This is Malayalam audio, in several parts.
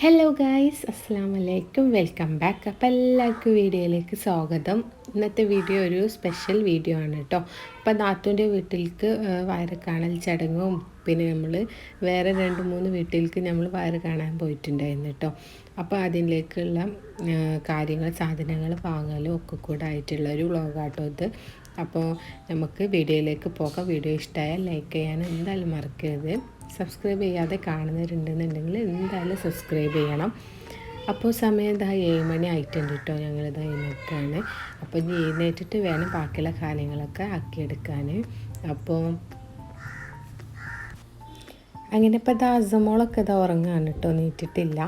ഹലോ ഗായ്സ്, അസ്സാം വലൈക്കും, വെൽക്കം ബാക്ക്. അപ്പോൾ എല്ലാവർക്കും വീഡിയോയിലേക്ക് സ്വാഗതം. ഇന്നത്തെ വീഡിയോ ഒരു സ്പെഷ്യൽ വീഡിയോ ആണ് കേട്ടോ. അപ്പോൾ നാത്തൂൻ്റെ വീട്ടിലേക്ക് വയറ് കാണൽ ചടങ്ങും പിന്നെ നമ്മൾ വേറെ 2-3 വീട്ടിലേക്ക് നമ്മൾ വയറ് കാണാൻ പോയിട്ടുണ്ടായിരുന്നു കേട്ടോ. അപ്പോൾ അതിലേക്കുള്ള കാര്യങ്ങൾ സാധനങ്ങൾ വാങ്ങലും ഒക്കെ കൂടെ ആയിട്ടുള്ളൊരു വ്ളോഗാട്ടോ ഇത്. അപ്പോൾ നമുക്ക് വീഡിയോയിലേക്ക് പോകാം. വീഡിയോ ഇഷ്ടമായാൽ ലൈക്ക് ചെയ്യാൻ എന്തായാലും മറക്കരുത്. സബ്സ്ക്രൈബ് ചെയ്യാതെ കാണുന്നവരുണ്ടെന്നുണ്ടെങ്കിൽ എന്തായാലും സബ്സ്ക്രൈബ് ചെയ്യണം. അപ്പോൾ സമയം ഇതാ 7 മണി ആയിട്ടുണ്ട് കേട്ടോ. ഞങ്ങളിതാ എഴുന്നേൽക്കാണ്. അപ്പോൾ ഇനി എഴുന്നേറ്റിട്ട് വേണം ബാക്കിയുള്ള കാര്യങ്ങളൊക്കെ ആക്കിയെടുക്കാൻ. അപ്പോൾ അങ്ങനെ ഇപ്പോൾ ഇതാ അസമോളൊക്കെ ഇതാ ഉറങ്ങാണ് കേട്ടോ, നീറ്റിട്ടില്ല.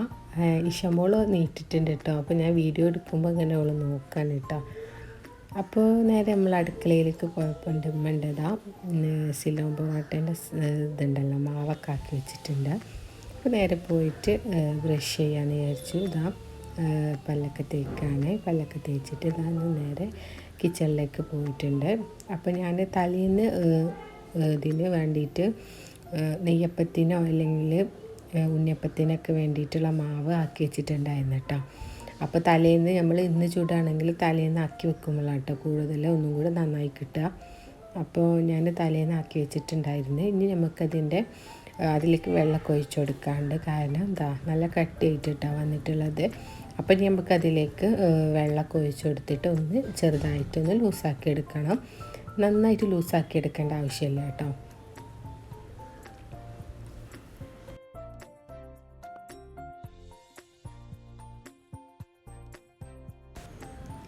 ഇഷമോൾ നീറ്റിട്ടുണ്ട് കേട്ടോ. അപ്പോൾ ഞാൻ വീഡിയോ എടുക്കുമ്പോൾ ഇങ്ങനെ അവൾ നോക്കാൻ കേട്ടോ. അപ്പോൾ നേരെ നമ്മൾ അടുക്കളയിലേക്ക് പോയപ്പോൾ ഉമ്മണ്ടതാ സിലോൺ പൊറോട്ടേൻ്റെ ഇതുണ്ടല്ലോ, മാവൊക്കെ ആക്കി വെച്ചിട്ടുണ്ട്. അപ്പോൾ നേരെ പോയിട്ട് ബ്രഷ് ചെയ്യാമെന്ന് വിചാരിച്ചു. ഇതാ പല്ലൊക്കെ തേക്കാണ്. പല്ലൊക്കെ തേച്ചിട്ട് ഇതാ നേരെ കിച്ചണിലേക്ക് പോയിട്ടുണ്ട്. അപ്പോൾ ഞാൻ തലേന്ന് ഇതിന് വേണ്ടിയിട്ട് നെയ്യപ്പത്തിനോ അല്ലെങ്കിൽ ഉണ്ണിയപ്പത്തിനൊക്കെ വേണ്ടിയിട്ടുള്ള മാവ് ആക്കി വെച്ചിട്ടുണ്ടായിരുന്നു കേട്ടോ. അപ്പോൾ തലേന്ന് നമ്മൾ ഇന്ന് ചൂടാണെങ്കിൽ തലേന്ന് ആക്കി വെക്കുമ്പോഴാട്ടോ കൂടുതൽ ഒന്നും കൂടെ നന്നായി കിട്ടുക. അപ്പോൾ ഞാൻ തലേന്ന് ആക്കി വെച്ചിട്ടുണ്ടായിരുന്നു. ഇനി നമുക്കതിൻ്റെ അതിലേക്ക് വെള്ളമൊക്കെ ഒഴിച്ചു കൊടുക്കാണ്ട്, കാരണം എന്താ നല്ല കട്ടിയായിട്ടിട്ടാണ് വന്നിട്ടുള്ളത്. അപ്പോൾ നമുക്കതിലേക്ക് വെള്ളമൊക്കെ ഒഴിച്ചു കൊടുത്തിട്ട് ഒന്ന് ചെറുതായിട്ടൊന്ന് ലൂസാക്കി എടുക്കണം. നന്നായിട്ട് ലൂസാക്കി എടുക്കേണ്ട ആവശ്യമില്ല കേട്ടോ.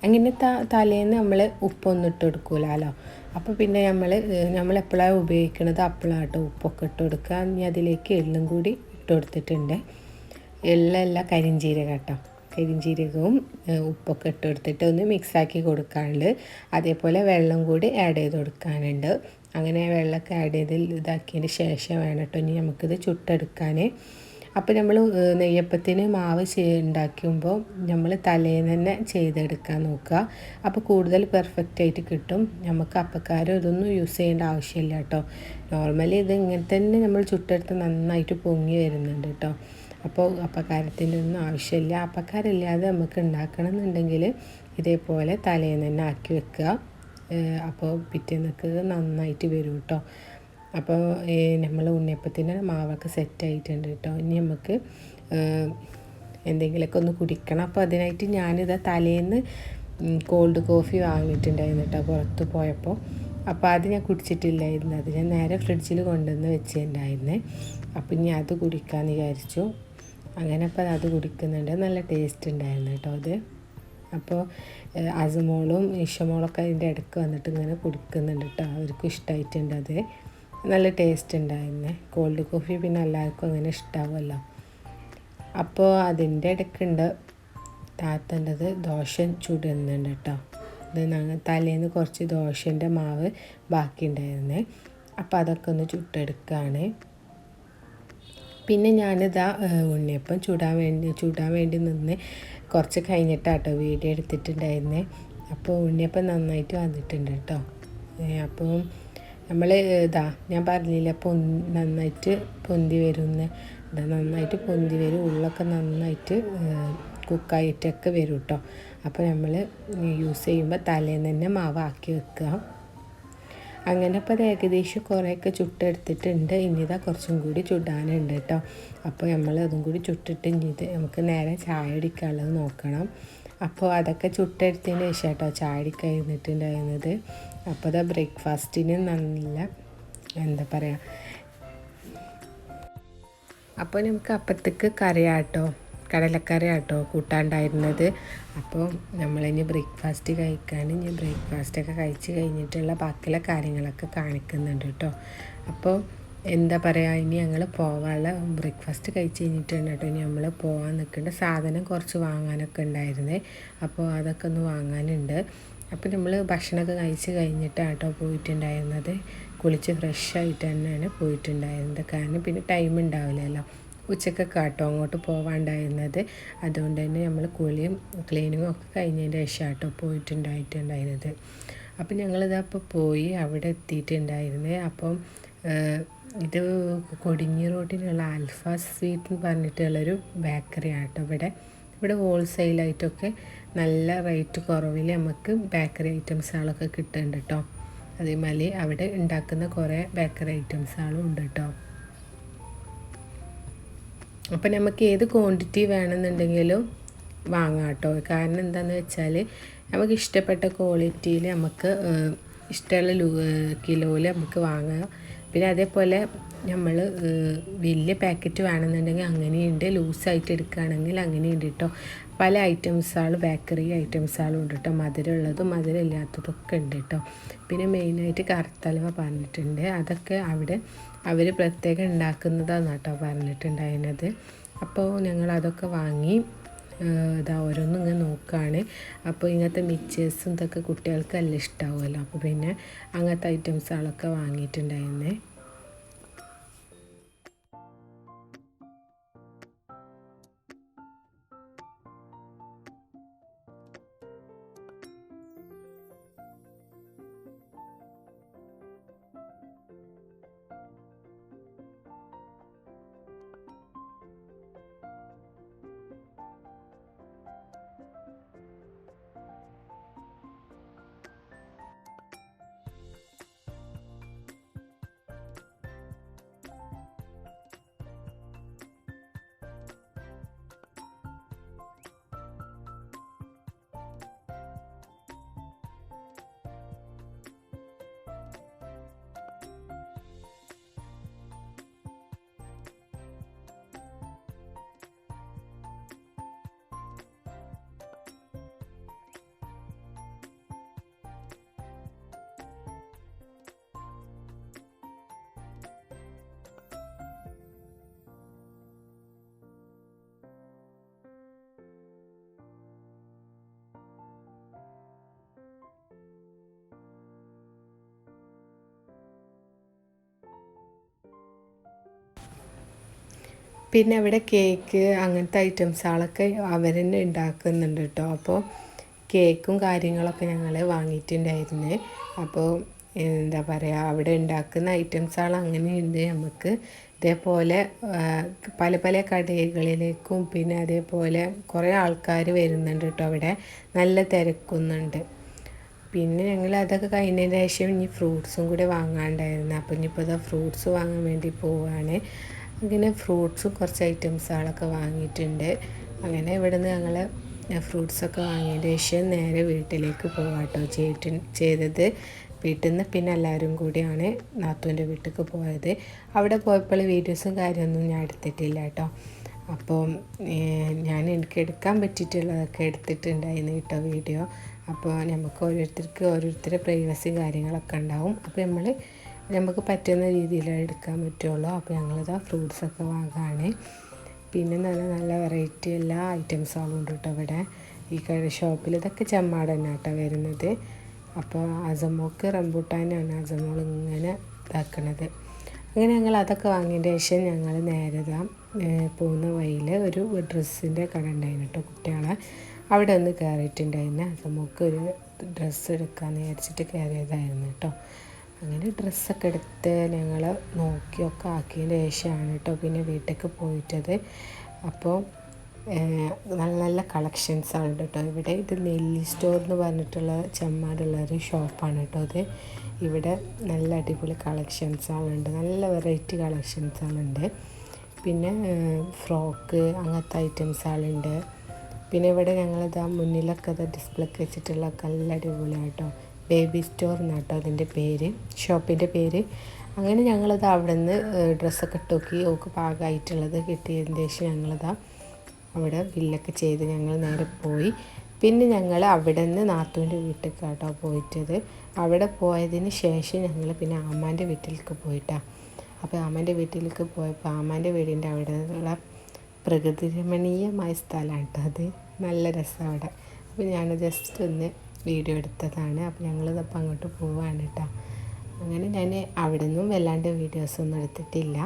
അങ്ങനെ തലേന്ന് നമ്മൾ ഉപ്പൊന്നും ഇട്ട് കൊടുക്കൂലല്ലോ. അപ്പോൾ പിന്നെ നമ്മളെപ്പോഴാണ് ഉപയോഗിക്കുന്നത് അപ്പോഴാണ് കേട്ടോ ഉപ്പൊക്കെ ഇട്ട് കൊടുക്കുക. ഇനി അതിലേക്ക് എള്ളും കൂടി ഇട്ട് കൊടുത്തിട്ടുണ്ട്. എള്ളല്ല, കരിഞ്ചീരകം കേട്ടോ. കരിഞ്ചീരകവും ഉപ്പൊക്കെ ഇട്ട് കൊടുത്തിട്ട് ഒന്ന് മിക്സാക്കി കൊടുക്കാനുണ്ട്. അതേപോലെ വെള്ളം കൂടി ആഡ് ചെയ്ത് കൊടുക്കാനുണ്ട്. അങ്ങനെ വെള്ളമൊക്കെ ആഡ് ചെയ്ത് ഇതാക്കിയതിന് ശേഷം വേണം കേട്ടോ ഇനി നമുക്കിത് ചുട്ടെടുക്കാൻ. അപ്പോൾ നമ്മൾ നെയ്യപ്പത്തിന് മാവ് ഉണ്ടാക്കുമ്പോൾ നമ്മൾ തലേന്ന് തന്നെ ചെയ്തെടുക്കാൻ നോക്കുക. അപ്പോൾ കൂടുതൽ പെർഫെക്റ്റ് ആയിട്ട് കിട്ടും. നമുക്ക് അപ്പക്കാരം ഇതൊന്നും യൂസ് ചെയ്യേണ്ട ആവശ്യമില്ല കേട്ടോ. നോർമലി ഇത് ഇങ്ങനെ തന്നെ നമ്മൾ ചുട്ടെടുത്ത് നന്നായിട്ട് പൊങ്ങി വരുന്നുണ്ട് കേട്ടോ. അപ്പോൾ അപ്പക്കാരത്തിൻ്റെ ഒന്നും ആവശ്യമില്ല. അപ്പക്കാരമില്ലാതെ നമുക്ക് ഉണ്ടാക്കണം എന്നുണ്ടെങ്കിൽ ഇതേപോലെ തലേന്ന് തന്നെ ആക്കി വെക്കുക. അപ്പോൾ പിറ്റേന്നൊക്കെ നന്നായിട്ട് വരും കേട്ടോ. അപ്പോൾ നമ്മൾ ഉണ്ണിയപ്പത്തിൻ്റെ മാവൊക്കെ സെറ്റായിട്ടുണ്ട് കേട്ടോ. ഇനി നമുക്ക് എന്തെങ്കിലുമൊക്കെ ഒന്ന് കുടിക്കണം. അപ്പോൾ അതിനായിട്ട് ഞാനിത് തലേന്ന് കോൾഡ് കോഫി വാങ്ങിയിട്ടുണ്ടായിരുന്നു കേട്ടോ പുറത്ത് പോയപ്പോൾ. അപ്പോൾ അത് ഞാൻ കുടിച്ചിട്ടില്ലായിരുന്നു. അത് ഞാൻ നേരെ ഫ്രിഡ്ജിൽ കൊണ്ടുവന്ന് വെച്ചിട്ടുണ്ടായിരുന്നേ. അപ്പോൾ ഇനി അത് കുടിക്കാമെന്ന് വിചാരിച്ചു. അങ്ങനെ അപ്പോൾ അത് കുടിക്കുന്നുണ്ട്. നല്ല ടേസ്റ്റ് ഉണ്ടായിരുന്നു കേട്ടോ അത്. അപ്പോൾ അസുമോളും ഇഷമോളൊക്കെ അതിൻ്റെ ഇടയ്ക്ക് വന്നിട്ട് ഇങ്ങനെ കുടിക്കുന്നുണ്ട് കേട്ടോ. അവർക്കും ഇഷ്ടമായിട്ടുണ്ട് അത്. നല്ല ടേസ്റ്റ് ഉണ്ടായിരുന്നേ. കോൾഡ് കോഫി പിന്നെ എല്ലാവർക്കും അങ്ങനെ ഇഷ്ടമാവുമല്ലോ. അപ്പോൾ അതിൻ്റെ ഇടയ്ക്കുണ്ട് താത്തേണ്ടത് ദോശ ചുടുന്നുണ്ട് കേട്ടോ. ഇത് തലേന്ന് കുറച്ച് ദോശൻ്റെ മാവ് ബാക്കി ഉണ്ടായിരുന്നേ. അപ്പോൾ അതൊക്കെ ഒന്ന് ചുട്ടെടുക്കുകയാണ്. പിന്നെ ഞാനിതാ ഉണ്ണിയപ്പം ചുടാൻ വേണ്ടി നിന്ന് കുറച്ച് കഴിഞ്ഞിട്ടാട്ടോ വീഡിയോ എടുത്തിട്ടുണ്ടായിരുന്നേ. അപ്പോൾ ഉണ്ണിയപ്പം നന്നായിട്ട് വന്നിട്ടുണ്ട് കേട്ടോ. അപ്പോൾ നമ്മൾ ഞാൻ പറഞ്ഞില്ല നന്നായിട്ട് പൊന്തി വരുമെന്ന്. നന്നായിട്ട് പൊന്തി വരും. ഉള്ളൊക്കെ നന്നായിട്ട് കുക്കായിട്ടൊക്കെ വരും കേട്ടോ. അപ്പോൾ നമ്മൾ യൂസ് ചെയ്യുമ്പോൾ തലേന്ന് തന്നെ മാവാക്കി വെക്കുക. അങ്ങനെ അപ്പോൾ അത് ഏകദേശം കുറേയൊക്കെ ചുട്ടെടുത്തിട്ടുണ്ട്. ഇനിതാ കുറച്ചും കൂടി ചുടാനുണ്ട് കേട്ടോ. അപ്പോൾ നമ്മൾ അതും കൂടി ചുട്ടിട്ട് ഇനി നമുക്ക് നേരെ ചായ അടിക്കാനുള്ളത് നോക്കണം. അപ്പോൾ അതൊക്കെ ചുട്ടെടുത്തതിന് ശേഷം കേട്ടോ ചായ അടിക്കാൻ ഇരുന്നിട്ടുണ്ടായിരുന്നത്. അപ്പോൾ അത് ബ്രേക്ക്ഫാസ്റ്റിന് നല്ല എന്താ പറയുക. അപ്പോൾ നമുക്ക് അപ്പത്തേക്ക് കറിയാട്ടോ, കടലക്കറി ആട്ടോ കൂട്ടാണ്ടായിരുന്നത്. അപ്പോൾ നമ്മളിനി ബ്രേക്ക്ഫാസ്റ്റ് കഴിക്കാൻ ബ്രേക്ക്ഫാസ്റ്റൊക്കെ കഴിച്ച് കഴിഞ്ഞിട്ടുള്ള ബാക്കിയുള്ള കാര്യങ്ങളൊക്കെ കാണിക്കുന്നുണ്ട് കേട്ടോ. അപ്പോൾ എന്താ പറയുക, ഇനി ഞങ്ങൾ പോകാനുള്ള ബ്രേക്ക്ഫാസ്റ്റ് കഴിച്ച് കഴിഞ്ഞിട്ടാണ് കേട്ടോ ഇനി നമ്മൾ പോകാൻ നിൽക്കേണ്ട. സാധനം കുറച്ച് വാങ്ങാനൊക്കെ ഉണ്ടായിരുന്നേ. അപ്പോൾ അതൊക്കെ ഒന്ന് വാങ്ങാനുണ്ട്. അപ്പോൾ നമ്മൾ ഭക്ഷണമൊക്കെ കഴിച്ച് കഴിഞ്ഞിട്ടാണ് കേട്ടോ പോയിട്ടുണ്ടായിരുന്നത്. കുളിച്ച് ഫ്രഷായിട്ട് തന്നെയാണ് പോയിട്ടുണ്ടായിരുന്നത്. കാരണം പിന്നെ ടൈം ഉണ്ടാവില്ലല്ലോ. ഉച്ചക്കൊക്കെ കേട്ടോ അങ്ങോട്ട് പോകാണ്ടായിരുന്നത്. അതുകൊണ്ട് തന്നെ നമ്മൾ കുളിയും ക്ലീനിങ്ങും ഒക്കെ കഴിഞ്ഞതിൻ്റെ ശേഷം കേട്ടോ പോയിട്ടുണ്ടായിരുന്നത്. അപ്പം ഞങ്ങളിതപ്പോൾ പോയി അവിടെ എത്തിയിട്ടുണ്ടായിരുന്നത്. അപ്പം ഇത് കൊടിഞ്ഞി റോഡിലുള്ള ആൽഫ സ്വീറ്റ് എന്ന് പറഞ്ഞിട്ടുള്ളൊരു ബേക്കറിയാണ് കേട്ടോ. ഇവിടെ ഹോൾസെയിലായിട്ടൊക്കെ നല്ല റേറ്റ് കുറവിൽ നമുക്ക് ബേക്കറി ഐറ്റംസുകളൊക്കെ കിട്ടുന്നുണ്ട് കേട്ടോ. അതേമാതിരി അവിടെ ഉണ്ടാക്കുന്ന കുറേ ബേക്കറി ഐറ്റംസുകളും ഉണ്ട് കേട്ടോ. അപ്പം നമുക്ക് ഏത് ക്വാണ്ടിറ്റി വേണമെന്നുണ്ടെങ്കിലും വാങ്ങാം കേട്ടോ. കാരണം എന്താണെന്ന് വെച്ചാൽ നമുക്ക് ഇഷ്ടപ്പെട്ട ക്വാളിറ്റിയിൽ നമുക്ക് ഇഷ്ടമുള്ള കിലോയിൽ നമുക്ക് വാങ്ങാം. പിന്നെ അതേപോലെ നമ്മൾ വലിയ പാക്കറ്റ് വേണമെന്നുണ്ടെങ്കിൽ അങ്ങനെയുണ്ട്, ലൂസായിട്ട് എടുക്കുകയാണെങ്കിൽ അങ്ങനെയുണ്ട് കേട്ടോ. പല ഐറ്റംസുകൾ ബേക്കറി ഐറ്റംസുകളും ഉണ്ട് കേട്ടോ. മധുരമുള്ളതും മധുരമില്ലാത്തതൊക്കെ ഉണ്ട് കേട്ടോ. പിന്നെ മെയിനായിട്ട് കറുത്തലുവ പറഞ്ഞിട്ടുണ്ട്. അതൊക്കെ അവിടെ അവർ പ്രത്യേകം ഉണ്ടാക്കുന്നതാണ് കേട്ടോ പറഞ്ഞിട്ടുണ്ടായിരുന്നത്. അപ്പോൾ ഞങ്ങൾ അതൊക്കെ വാങ്ങി ഇതാ ഓരോന്നും ഇങ്ങനെ നോക്കുകയാണ്. അപ്പോൾ ഇങ്ങനത്തെ മിക്ചേഴ്സും ഇതൊക്കെ കുട്ടികൾക്ക് നല്ല ഇഷ്ടമാവുമല്ലോ. അപ്പോൾ പിന്നെ അങ്ങനത്തെ ഐറ്റംസുകളൊക്കെ വാങ്ങിയിട്ടുണ്ടായിരുന്നേ. പിന്നെ അവിടെ കേക്ക് അങ്ങനത്തെ ഐറ്റംസുകളൊക്കെ അവർ തന്നെ ഉണ്ടാക്കുന്നുണ്ട് കേട്ടോ. അപ്പോൾ കേക്കും കാര്യങ്ങളൊക്കെ ഞങ്ങൾ വാങ്ങിയിട്ടുണ്ടായിരുന്നു. അപ്പോൾ എന്താ പറയുക, അവിടെ ഉണ്ടാക്കുന്ന ഐറ്റംസുകൾ അങ്ങനെയുണ്ട്. നമുക്ക് ഇതേപോലെ പല പല കടകളിലേക്കും പിന്നെ അതേപോലെ കുറേ ആൾക്കാർ വരുന്നുണ്ട് കേട്ടോ. അവിടെ നല്ല തിരക്കുന്നുണ്ട്. പിന്നെ ഞങ്ങൾ അതൊക്കെ കഴിഞ്ഞതിന് ശേഷം ഇനി ഫ്രൂട്ട്സും കൂടെ വാങ്ങാണ്ടായിരുന്നു. അപ്പോൾ ഇനിയിപ്പോൾ ഇതാ ഫ്രൂട്ട്സ് വാങ്ങാൻ വേണ്ടി പോവുകയാണ്. അങ്ങനെ ഫ്രൂട്ട്സും കുറച്ച് ഐറ്റംസുകളൊക്കെ വാങ്ങിയിട്ടുണ്ട്. അങ്ങനെ ഇവിടെ നിന്ന് ഞങ്ങൾ ഫ്രൂട്ട്സൊക്കെ വാങ്ങിയതിന് ശേഷം നേരെ വീട്ടിലേക്ക് പോകാം കേട്ടോ ചെയ്തത്. വീട്ടിൽ നിന്ന് പിന്നെ എല്ലാവരും കൂടിയാണ് നാത്തൂൻ്റെ വീട്ടിലേക്ക് പോയത്. അവിടെ പോയപ്പോൾ വീഡിയോസും കാര്യമൊന്നും ഞാൻ എടുത്തിട്ടില്ല കേട്ടോ. അപ്പോൾ എനിക്ക് എടുക്കാൻ പറ്റിയിട്ടുള്ളതൊക്കെ എടുത്തിട്ടുണ്ടായിരുന്നു കേട്ടോ വീഡിയോ. അപ്പോൾ നമുക്ക് ഓരോരുത്തരുടെ പ്രൈവസി കാര്യങ്ങളൊക്കെ ഉണ്ടാവും. അപ്പോൾ നമുക്ക് പറ്റുന്ന രീതിയിൽ എടുക്കാൻ പറ്റുള്ളൂ. അപ്പോൾ ഞങ്ങളിതാ ഫ്രൂട്ട്സൊക്കെ വാങ്ങാണ്. പിന്നെ നല്ല നല്ല വെറൈറ്റി എല്ലാ ഐറ്റംസുകളും ഉണ്ട് കേട്ടോ ഇവിടെ ഈ ഷോപ്പിൽ. ഇതൊക്കെ ചെമ്മാട് തന്നെ കേട്ടോ വരുന്നത്. അപ്പോൾ അസമോക്ക് റംബൂട്ടാനാണ് അസമോൾ ഇങ്ങനെ ഇതാക്കണത്. അങ്ങനെ ഞങ്ങൾ അതൊക്കെ വാങ്ങിയതിന് ശേഷം ഞങ്ങൾ നേരെ പോകുന്ന വഴിയിൽ ഒരു ഡ്രസ്സിൻ്റെ കട ഉണ്ടായിരുന്നു കേട്ടോ കുട്ടികളെ. അവിടെ ഒന്ന് കയറിയിട്ടുണ്ടായിരുന്നു. അസമോക്ക് ഒരു ഡ്രസ്സ് എടുക്കാമെന്ന് വിചാരിച്ചിട്ട് കയറിയതായിരുന്നു കേട്ടോ. അങ്ങനെ ഡ്രസ്സൊക്കെ എടുത്ത് ഞങ്ങൾ നോക്കിയൊക്കെ ആക്കിയതിന് ശേഷമാണ് കേട്ടോ പിന്നെ വീട്ടിലേക്ക് പോയിട്ടത്. അപ്പോൾ നല്ല നല്ല കളക്ഷൻസാണ് കേട്ടോ ഇവിടെ. ഇത് നെല്ലി സ്റ്റോർ എന്ന് പറഞ്ഞിട്ടുള്ള ചെമ്മാടുള്ളൊരു ഷോപ്പാണ് കേട്ടോ അത്. ഇവിടെ നല്ല അടിപൊളി കളക്ഷൻസുകളുണ്ട്, നല്ല വെറൈറ്റി കളക്ഷൻസുകളുണ്ട്. പിന്നെ ഫ്രോക്ക് അങ്ങനത്തെ ഐറ്റംസുകളുണ്ട്. പിന്നെ ഇവിടെ ഞങ്ങളിതാ മുന്നിലൊക്കെ ഡിസ്പ്ലേക്ക് വെച്ചിട്ടുള്ള നല്ല അടിപൊളിയാട്ടോ. ബേബി സ്റ്റോർ എന്നാട്ടോ അതിൻ്റെ പേര്, ഷോപ്പിൻ്റെ പേര്. അങ്ങനെ ഞങ്ങളിത് അവിടെ നിന്ന് ഡ്രസ്സൊക്കെ ഇട്ട് നോക്കി ഓക്ക് പാകമായിട്ടുള്ളത് കിട്ടിയതിന് ശേഷം ഞങ്ങളിതാ അവിടെ ബില്ലൊക്കെ ചെയ്ത് ഞങ്ങൾ നേരെ പോയി. പിന്നെ ഞങ്ങൾ അവിടെ നിന്ന് നാത്തൂൻ്റെ വീട്ടിലേക്കാട്ടോ പോയിട്ടത്. അവിടെ പോയതിന് ശേഷം ഞങ്ങൾ പിന്നെ ആമാൻ്റെ വീട്ടിലേക്ക് പോയിട്ടാണ്. അപ്പോൾ ആമാൻ്റെ വീട്ടിലേക്ക് പോയപ്പോൾ ആമാൻ്റെ വീടിൻ്റെ അവിടെ ഉള്ള പ്രകൃതി രമണീയമായ സ്ഥലമാണ് കേട്ടോ അത്. നല്ല രസമാണ് അവിടെ. അപ്പോൾ ഞാൻ ജസ്റ്റ് ഒന്ന് വീഡിയോ എടുത്തതാണ്. അപ്പോൾ ഞങ്ങളിതപ്പോൾ അങ്ങോട്ട് പോവുകയാണ് കേട്ടോ. അങ്ങനെ ഞാൻ അവിടെ നിന്നും വല്ലാണ്ട് വീഡിയോസൊന്നും എടുത്തിട്ടില്ല.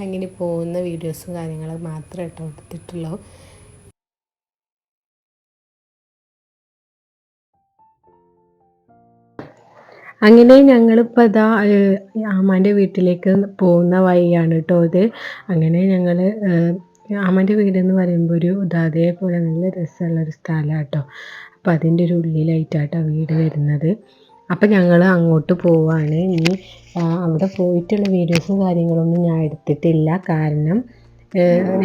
അങ്ങനെ പോകുന്ന വീഡിയോസും കാര്യങ്ങളും മാത്രമേ കേട്ടോ എടുത്തിട്ടുള്ളൂ. അങ്ങനെ ഞങ്ങളിപ്പോൾ ഇതാ ആമാൻ്റെ വീട്ടിലേക്ക് പോകുന്ന വഴിയാണ് കേട്ടോ ഇത്. അങ്ങനെ ഞങ്ങൾ ആമാൻ്റെ വീടെന്ന് പറയുമ്പോൾ ഒരു അതേപോലെ നല്ല രസമുള്ളൊരു സ്ഥലമാണ് കേട്ടോ. അപ്പോൾ അതിൻ്റെ ഒരു ഉള്ളിലായിട്ടാട്ടോ വീട് വരുന്നത്. അപ്പം ഞങ്ങൾ അങ്ങോട്ട് പോവാണ്. ഇനി അവിടെ പോയിട്ടുള്ള വീഡിയോസും കാര്യങ്ങളൊന്നും ഞാൻ എടുത്തിട്ടില്ല. കാരണം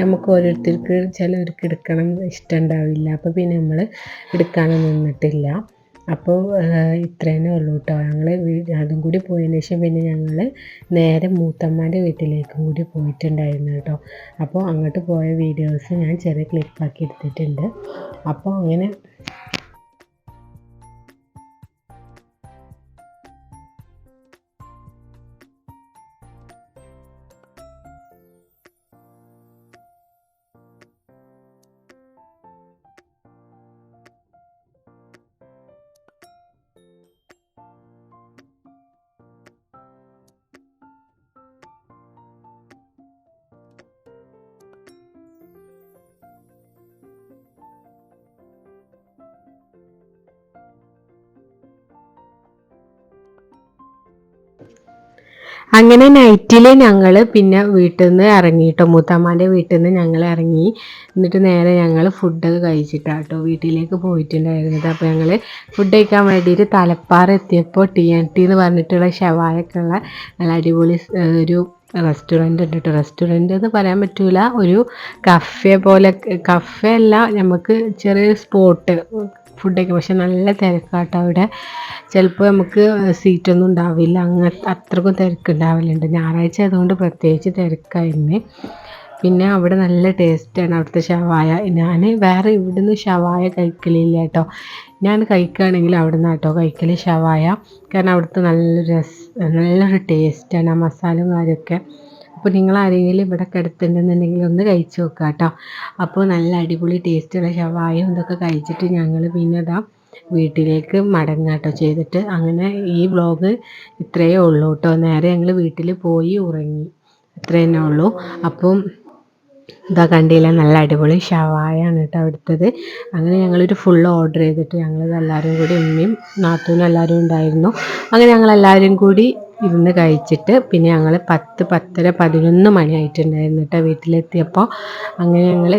നമുക്ക് ഓരോരുത്തർക്ക് ചിലവർക്ക് എടുക്കണം ഇഷ്ടമുണ്ടാവില്ല. അപ്പോൾ പിന്നെ നമ്മൾ എടുക്കാനൊന്നും നിന്നിട്ടില്ല. അപ്പോൾ ഇത്ര തന്നെ ഉള്ളൂ കേട്ടോ. ഞങ്ങൾ അതും കൂടി പോയതിന് ശേഷം പിന്നെ ഞങ്ങൾ നേരെ മൂത്തമ്മാൻ്റെ വീട്ടിലേക്കും കൂടി പോയിട്ടുണ്ടായിരുന്നു കേട്ടോ. അപ്പോൾ അങ്ങോട്ട് പോയ വീഡിയോസ് ഞാൻ ചെറിയ ക്ലിപ്പാക്കി എടുത്തിട്ടുണ്ട്. അപ്പോൾ അങ്ങനെ അങ്ങനെ നൈറ്റിൽ ഞങ്ങൾ പിന്നെ വീട്ടിൽ നിന്ന് ഇറങ്ങി കേട്ടോ. മൂത്തമ്മാൻ്റെ വീട്ടിൽ നിന്ന് ഞങ്ങൾ ഇറങ്ങി. എന്നിട്ട് നേരെ ഞങ്ങൾ ഫുഡൊക്കെ കഴിച്ചിട്ടാണ് കേട്ടോ വീട്ടിലേക്ക് പോയിട്ടുണ്ടായിരുന്നത്. അപ്പോൾ ഞങ്ങൾ ഫുഡ് കഴിക്കാൻ വേണ്ടിയിട്ട് തലപ്പാറ എത്തിയപ്പോൾ TNT എന്ന് പറഞ്ഞിട്ടുള്ള ഷവായൊക്കെ ഉള്ള നല്ല അടിപൊളി ഒരു റെസ്റ്റോറൻറ്റ് ഉണ്ട് കേട്ടോ. റെസ്റ്റോറൻറ്റ് എന്ന് പറയാൻ പറ്റില്ല, ഒരു കഫേ പോലെ. കഫേ അല്ല, നമുക്ക് ചെറിയൊരു സ്പോട്ട് ഫുഡൊക്കെ. പക്ഷെ നല്ല തിരക്കാട്ടോ അവിടെ. ചിലപ്പോൾ നമുക്ക് സീറ്റൊന്നും ഉണ്ടാവില്ല, അത്രക്കും തിരക്കുണ്ടാവലുണ്ട്. ഞായറാഴ്ച ആയതുകൊണ്ട് പ്രത്യേകിച്ച് തിരക്കായിരുന്നു. പിന്നെ അവിടെ നല്ല ടേസ്റ്റാണ് അവിടുത്തെ ഷവായ. ഞാൻ വേറെ ഇവിടുന്ന് ഷവായ കഴിക്കലില്ല കേട്ടോ. ഞാൻ കഴിക്കുകയാണെങ്കിൽ അവിടെ നിന്ന് കേട്ടോ കഴിക്കൽ ഷവായ. കാരണം അവിടുത്തെ നല്ലൊരു ടേസ്റ്റാണ് ആ മസാലയും കാര്യമൊക്കെ. അപ്പോൾ നിങ്ങൾ ആരെങ്കിലും ഇവിടെ കിടത്തുന്നുണ്ടെന്നുണ്ടെങ്കിൽ ഒന്ന് കഴിച്ച് നോക്കുക കേട്ടോ. അപ്പോൾ നല്ല അടിപൊളി ടേസ്റ്റുള്ള ഷവായും ഇതൊക്കെ കഴിച്ചിട്ട് ഞങ്ങൾ പിന്നെ ഇതാ വീട്ടിലേക്ക് മടങ്ങാട്ടോ ചെയ്തിട്ട്. അങ്ങനെ ഈ വ്ളോഗ് ഇത്രയേ ഉള്ളൂ കേട്ടോ. നേരെ ഞങ്ങൾ വീട്ടിൽ പോയി ഉറങ്ങി. ഇത്ര തന്നെ ഉള്ളൂ. അപ്പം ഇതാ കണ്ടില്ല, നല്ല അടിപൊളി ഷവായാണ് കേട്ടോ അവിടുത്തത്. അങ്ങനെ ഞങ്ങളൊരു ഫുൾ ഓർഡർ ചെയ്തിട്ട് ഞങ്ങളിതെല്ലാവരും കൂടി, ഉമ്മയും നാത്തൂനും എല്ലാവരും ഉണ്ടായിരുന്നു. അങ്ങനെ ഞങ്ങളെല്ലാവരും കൂടി ഇരുന്ന് കഴിച്ചിട്ട് പിന്നെ ഞങ്ങൾ 10, 10:30, 11 മണിയായിട്ടുണ്ടായിരുന്നു കേട്ടോ വീട്ടിലെത്തിയപ്പോൾ. അങ്ങനെ ഞങ്ങൾ